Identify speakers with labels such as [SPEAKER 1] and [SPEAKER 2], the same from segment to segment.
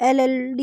[SPEAKER 1] LLD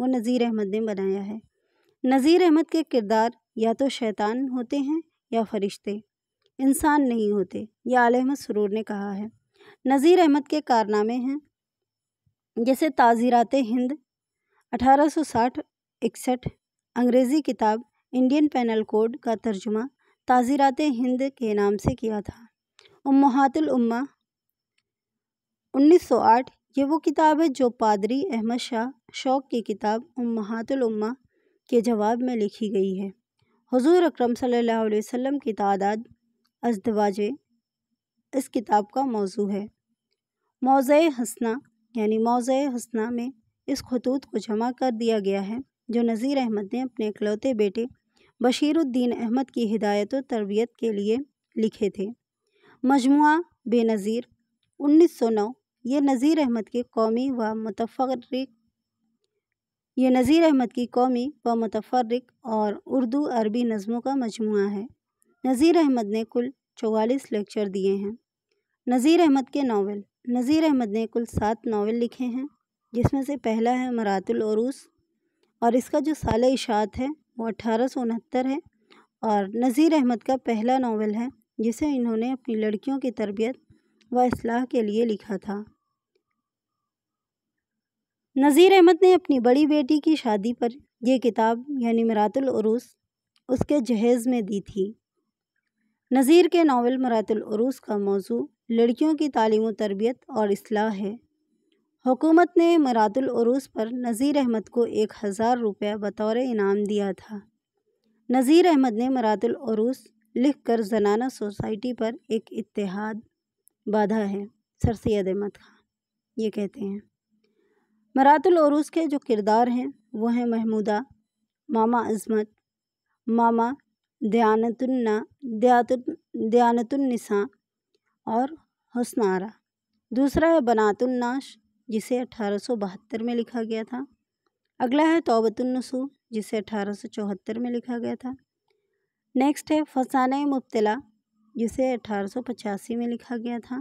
[SPEAKER 1] وہ نذیر احمد نے بنایا ہے۔ نذیر احمد کے کردار یا تو شیطان ہوتے ہیں یا فرشتے، انسان نہیں ہوتے، یہ آل احمد سرور نے کہا ہے۔ نذیر احمد کے کارنامے ہیں جیسے تعزیرات ہند 1860-61 انگریزی کتاب انڈین پینل کوڈ کا ترجمہ تعزیرات ہند کے نام سے کیا تھا۔ امہات الامہ 1908 یہ وہ کتاب ہے جو پادری احمد شاہ شوق کی کتاب امہات الامہ کے جواب میں لکھی گئی ہے۔ حضور اکرم صلی اللہ علیہ وسلم کی تعداد ازدواج اس کتاب کا موضوع ہے۔ موضع حسنہ یعنی موضع حسنہ میں اس خطوط کو جمع کر دیا گیا ہے جو نذیر احمد نے اپنے اکلوتے بیٹے بشیر الدین احمد کی ہدایت و تربیت کے لیے لکھے تھے۔ مجموعہ بے نظیر 1909 یہ نذیر احمد کی قومی و متفرق اور اردو عربی نظموں کا مجموعہ ہے۔ نذیر احمد نے کل 44 لیکچر دیے ہیں۔ نذیر احمد کے ناول نذیر احمد نے کل 7 ناول لکھے ہیں، جس میں سے پہلا ہے مرات العروس، اور اس کا جو سال اشاعت ہے وہ 1869 ہے، اور نذیر احمد کا پہلا ناول ہے جسے انہوں نے اپنی لڑکیوں کی تربیت و اصلاح کے لیے لکھا تھا۔ نذیر احمد نے اپنی بڑی بیٹی کی شادی پر یہ کتاب یعنی مرات العروس اس کے جہیز میں دی تھی۔ نذیر کے ناول مرات العروس کا موضوع لڑکیوں کی تعلیم و تربیت اور اصلاح ہے۔ حکومت نے مرات العروس پر نذیر احمد کو 1000 روپے بطور انعام دیا تھا۔ نذیر احمد نے مرات العروس لکھ کر زنانہ سوسائٹی پر ایک اتحاد باندھا ہے۔ سر سید احمد خان یہ کہتے ہیں۔ مرات العروس کے جو کردار ہیں وہ ہیں محمودہ، ماما عظمت، ماما دیانت النساء اور حسن آرا۔ دوسرا ہے بنات الناش جسے 1872 میں لکھا گیا تھا۔ اگلا ہے توبۃ النسوء جسے 1874 میں لکھا گیا تھا۔ نیکسٹ ہے فسانہ مبتلا جسے 1885 میں لکھا گیا تھا،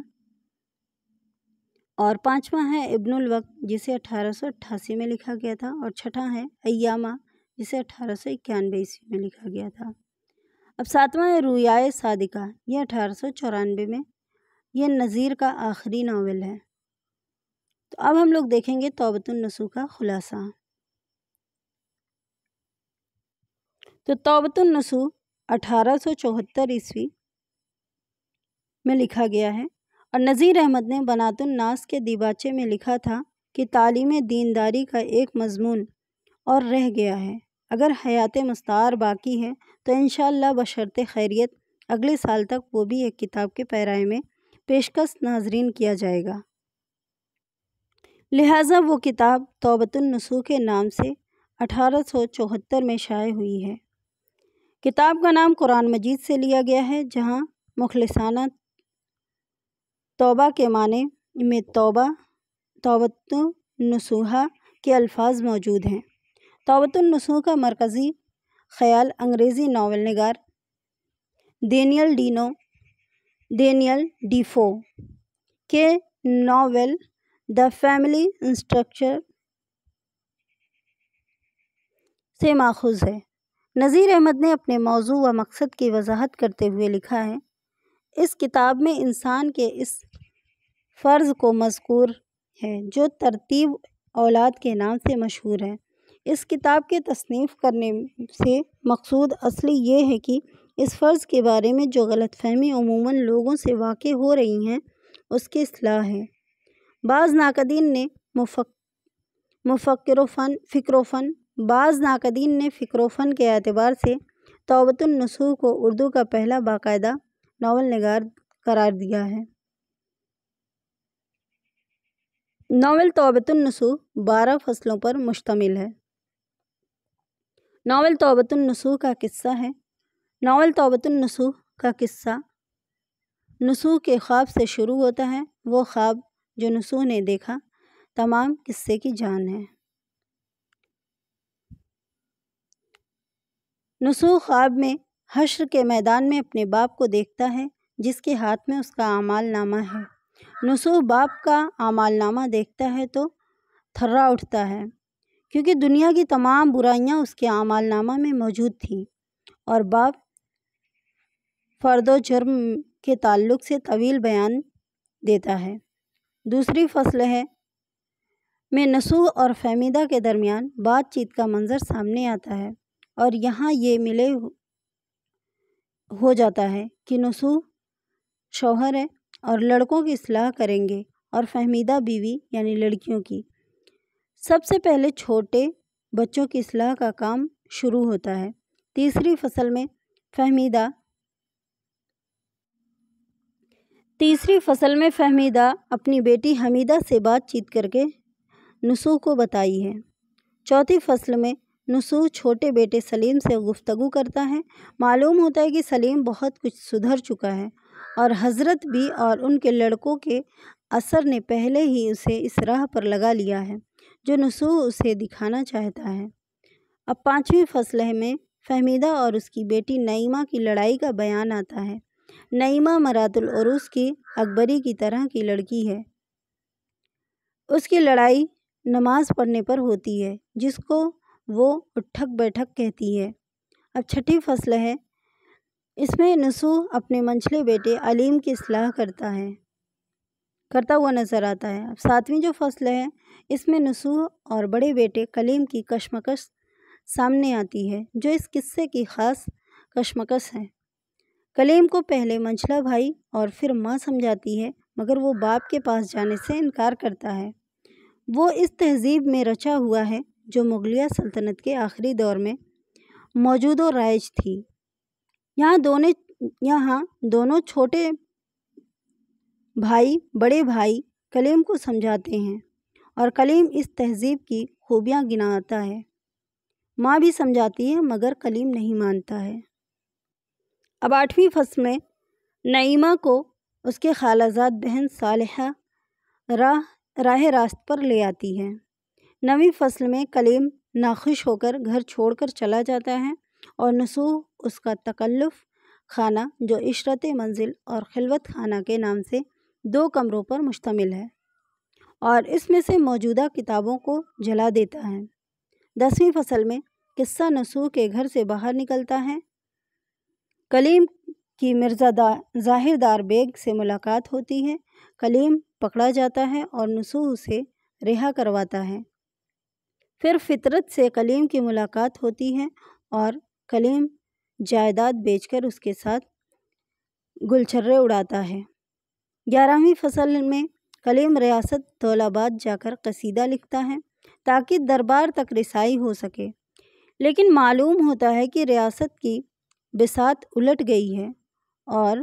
[SPEAKER 1] اور پانچواں ہے ابن الوقت جسے 1888 میں لکھا گیا تھا، اور چھٹا ہے ایامہ جسے 1891 میں لکھا گیا تھا۔ اب ساتواں ہے رویائے صادقہ، یہ 1894 میں، یہ نذیر کا آخری ناول ہے۔ تو اب ہم لوگ دیکھیں گے توبۃ النسوء کا خلاصہ۔ تو توبۃ النسوء 1874 عیسوی میں لکھا گیا ہے، اور نذیر احمد نے بنات الناس کے دیباچے میں لکھا تھا کہ تعلیم دینداری کا ایک مضمون اور رہ گیا ہے، اگر حیات مستعار باقی ہے تو انشاءاللہ بشرط خیریت اگلے سال تک وہ بھی ایک کتاب کے پیرائے میں پیشکش ناظرین کیا جائے گا۔ لہٰذا وہ کتاب توبۃ النسوء کے نام سے 1874 میں شائع ہوئی ہے۔ کتاب کا نام قرآن مجید سے لیا گیا ہے، جہاں مخلصانہ توبہ کے معنی میں توبۃ النصوحہ کے الفاظ موجود ہیں۔ توبۃ النسوء کا مرکزی خیال انگریزی ناول نگار ڈینیل ڈیفو کے ناول دی فیملی انسٹرکچر سے ماخوذ ہے۔ نذیر احمد نے اپنے موضوع و مقصد کی وضاحت کرتے ہوئے لکھا ہے، اس کتاب میں انسان کے اس فرض کو مذکور ہے جو ترتیب اولاد کے نام سے مشہور ہے۔ اس کتاب کے تصنیف کرنے سے مقصود اصلی یہ ہے کہ اس فرض کے بارے میں جو غلط فہمی عموماً لوگوں سے واقع ہو رہی ہیں اس کی اصلاح ہے۔ بعض ناقدین نے فکر و فن کے اعتبار سے توبۃ النسوء کو اردو کا پہلا باقاعدہ ناول نگار قرار دیا ہے۔ ناول توبۃ النسوء 12 فصلوں پر مشتمل ہے۔ ناول توبۃ النسوء کا قصہ ہے۔ ناول توبۃ النسوء کا قصہ نسوء کے خواب سے شروع ہوتا ہے۔ وہ خواب جو نسوء نے دیکھا تمام قصے کی جان ہے۔ نسوء خواب میں حشر کے میدان میں اپنے باپ کو دیکھتا ہے جس کے ہاتھ میں اس کا اعمال نامہ ہے۔ نسوء باپ کا اعمال نامہ دیکھتا ہے تو تھرا اٹھتا ہے کیونکہ دنیا کی تمام برائیاں اس کے اعمال نامہ میں موجود تھیں، اور باب فرد و جرم کے تعلق سے طویل بیان دیتا ہے۔ دوسری فصل میں نسوح اور فہمیدہ کے درمیان بات چیت کا منظر سامنے آتا ہے، اور یہاں یہ ملے ہو جاتا ہے کہ نسوح شوہر ہے اور لڑکوں کی اصلاح کریں گے، اور فہمیدہ بیوی یعنی لڑکیوں کی۔ سب سے پہلے چھوٹے بچوں کی اصلاح کا کام شروع ہوتا ہے۔ تیسری فصل میں فہمیدہ اپنی بیٹی حمیدہ سے بات چیت کر کے نسوح کو بتائی ہے۔ چوتھی فصل میں نسوح چھوٹے بیٹے سلیم سے گفتگو کرتا ہے۔ معلوم ہوتا ہے کہ سلیم بہت کچھ سدھر چکا ہے، اور حضرت بھی اور ان کے لڑکوں کے اثر نے پہلے ہی اسے اس راہ پر لگا لیا ہے جو نسوح اسے دکھانا چاہتا ہے۔ اب پانچویں فصل میں فہمیدہ اور اس کی بیٹی نعیمہ کی لڑائی کا بیان آتا ہے۔ نعیمہ مرات العروس کی اکبری کی طرح کی لڑکی ہے۔ اس کی لڑائی نماز پڑھنے پر ہوتی ہے، جس کو وہ اٹھک بیٹھک کہتی ہے۔ اب چھٹی فصل ہے، اس میں نسوح اپنے منجھلے بیٹے علیم کی اصلاح کرتا ہوا نظر آتا ہے۔ اب ساتویں جو فصل ہے، اس میں نسوح اور بڑے بیٹے کلیم کی کشمکش سامنے آتی ہے، جو اس قصے کی خاص کشمکش ہے۔ کلیم کو پہلے منجھلا بھائی اور پھر ماں سمجھاتی ہے، مگر وہ باپ کے پاس جانے سے انکار کرتا ہے۔ وہ اس تہذیب میں رچا ہوا ہے جو مغلیہ سلطنت کے آخری دور میں موجود و رائج تھی۔ یہاں دونوں چھوٹے بھائی بڑے بھائی کلیم کو سمجھاتے ہیں، اور کلیم اس تہذیب کی خوبیاں گناتا ہے۔ ماں بھی سمجھاتی ہے، مگر کلیم نہیں مانتا ہے۔ اب آٹھویں فصل میں نعیمہ کو اس کے خالہ زاد بہن صالحہ راہ راست پر لے آتی ہے۔ نویں فصل میں کلیم ناخوش ہو کر گھر چھوڑ کر چلا جاتا ہے، اور نسوح اس کا تکلف خانہ جو عشرت منزل اور خلوت خانہ کے نام سے 2 کمروں پر مشتمل ہے، اور اس میں سے موجودہ کتابوں کو جلا دیتا ہے۔ 10ویں فصل میں قصہ نسوح کے گھر سے باہر نکلتا ہے۔ کلیم کی مرزا ظاہر دار بیگ سے ملاقات ہوتی ہے۔ کلیم پکڑا جاتا ہے اور نسوح اسے رہا کرواتا ہے۔ پھر فطرت سے کلیم کی ملاقات ہوتی ہے، اور کلیم جائیداد بیچ کر اس کے ساتھ گلچھرے اڑاتا ہے۔ 11ویں فصل میں کلیم ریاست دولت آباد جا کر قصیدہ لکھتا ہے تاکہ دربار تک رسائی ہو سکے، لیکن معلوم ہوتا ہے کہ ریاست کی بساط الٹ گئی ہے، اور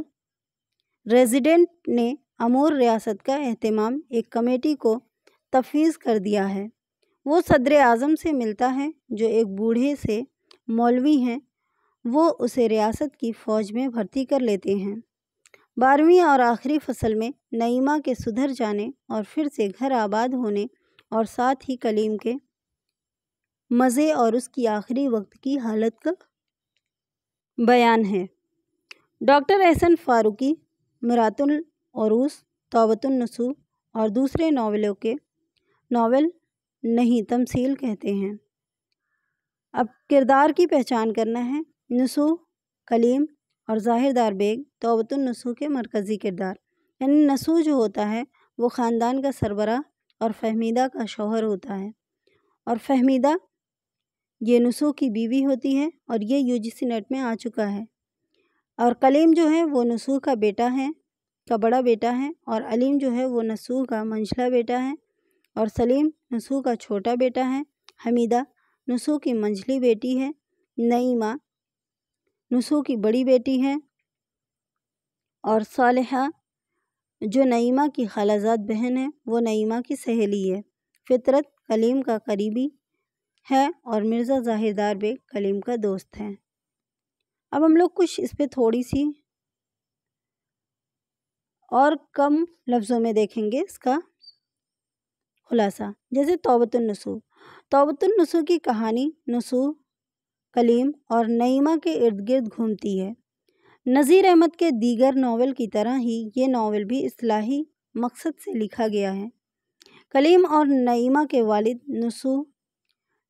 [SPEAKER 1] ریزیڈنٹ نے امور ریاست کا اہتمام ایک کمیٹی کو تفویض کر دیا ہے۔ وہ صدر اعظم سے ملتا ہے جو ایک بوڑھے سے مولوی ہیں۔ وہ اسے ریاست کی فوج میں بھرتی کر لیتے ہیں۔ 12ویں اور آخری فصل میں نعیمہ کے سدھر جانے اور پھر سے گھر آباد ہونے اور ساتھ ہی کلیم کے مزے اور اس کی آخری وقت کی حالت کا بیان ہے۔ ڈاکٹر احسن فاروقی مرات العروس، توبۃ النصوح اور دوسرے ناولوں کے ناول نہیں تمثیل کہتے ہیں۔ اب کردار کی پہچان کرنا ہے۔ نسوح، کلیم اور ظاہر دار بیگ توبۃ النصوح کے مرکزی کردار، یعنی نسوح جو ہوتا ہے وہ خاندان کا سربراہ اور فہمیدہ کا شوہر ہوتا ہے، اور فہمیدہ یہ نسوح کی بیوی ہوتی ہے، اور یہ UGC نیٹ میں آ چکا ہے۔ اور کلیم جو ہے وہ نسوح کا بڑا بیٹا ہے، اور علیم جو ہے وہ نسوح کا منجھلا بیٹا ہے، اور سلیم نسوح کا چھوٹا بیٹا ہے۔ حمیدہ نسوح کی منجھلی بیٹی ہے۔ نعیمہ نسوح کی بڑی بیٹی ہے، اور صالحہ جو نعیمہ کی خالہ زاد بہن ہے وہ نعیمہ کی سہیلی ہے۔ فطرت کلیم کا قریبی ہے، اور مرزا ظاہر دار بیگ کلیم کا دوست ہے۔ اب ہم لوگ کچھ اس پہ تھوڑی سی اور کم لفظوں میں دیکھیں گے اس کا خلاصہ۔ جیسے توبۃ النصوح کی کہانی نسوح، کلیم اور نعیمہ کے ارد گرد گھومتی ہے۔ نذیر احمد کے دیگر ناول کی طرح ہی یہ ناول بھی اصلاحی مقصد سے لکھا گیا ہے۔ کلیم اور نعیمہ کے والد نسوح